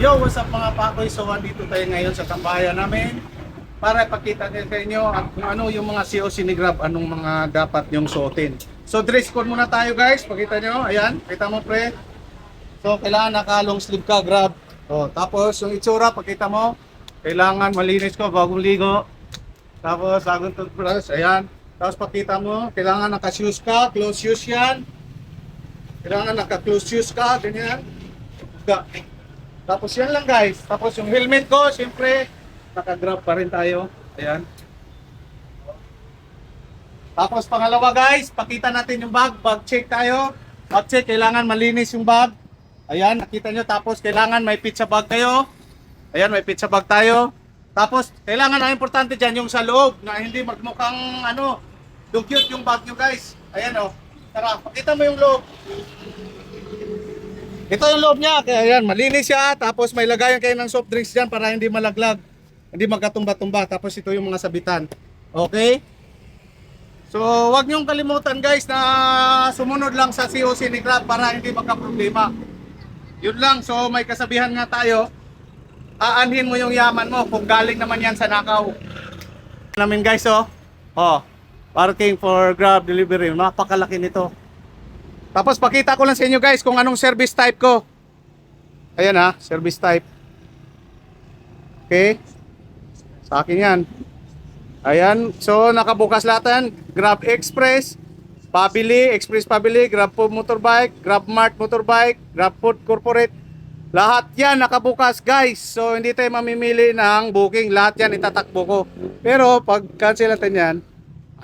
Yo, what's up mga pakoy? So, andito tayo ngayon sa tambayan namin para ipakita din sa inyo at kung ano yung mga COC ni Grab, anong mga dapat yung suotin. So, dress code muna tayo guys. Pakita nyo, ayan, kita mo pre. So, kailangan naka long sleeve ka, Grab. O, tapos yung itsura, pakita mo, kailangan malinis ko bagong ligo. Tapos, bagong toothbrush, ayan. Tapos pakita mo, kailangan naka shoes ka, close shoes yan. Kailangan naka close shoes ka, ganyan. Tapos yan lang guys. Tapos yung helmet ko, siyempre, naka-Grab pa rin tayo. Ayan. Tapos pangalawa guys, pakita natin yung bag. Bag check tayo. Bag check, kailangan malinis yung bag. Ayan, nakita nyo. Tapos kailangan may pizza bag kayo. Ayan, may pizza bag tayo. Tapos, kailangan ang importante dyan yung sa loob na hindi magmukhang dugyot yung bag nyo guys. Ayan o. Tara, pakita mo yung loob. Ito yung loob niya, kaya yan, malinis siya. Tapos may lagayan kayo ng soft drinks dyan para hindi malaglag, hindi magkatumba-tumba. Tapos ito yung mga sabitan. Okay? So, wag niyong kalimutan guys na sumunod lang sa COC ni Grab para hindi magka-problema. Yun lang, so may kasabihan nga tayo, aanhin mo yung yaman mo kung galing naman yan sa nakaw. Namin guys parking for Grab delivery, napakalaki nito. Tapos pakita ko lang sa inyo guys kung anong service type ko. Ayan service type. Okay. Sa akin yan. Ayan, so nakabukas lahat yan. Grab Express, Pabili, Express Pabili, Grab Food Motorbike, Grab Mart Motorbike, Grab Food Corporate. Lahat yan nakabukas guys. So hindi tayo mamimili ng booking. Lahat yan itatakbo ko. Pero pag cancel natin yan,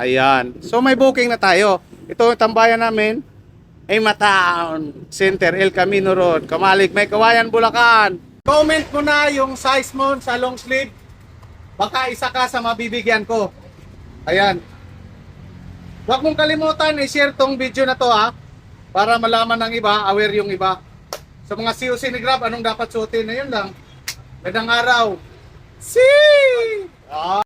ayan. So may booking na tayo. Ito yung tambayan namin. Town Center, El Camino Road, Kamalig, May Kawayan, Bulacan. Comment mo na yung size mo sa long sleeve. Baka isa ka sa mabibigyan ko. Ayan. Huwag mong kalimutan i-share tong video na to para malaman ng iba, aware yung iba. Sa mga COC ni Grab, anong dapat suotin na yun lang. Magandang araw. See!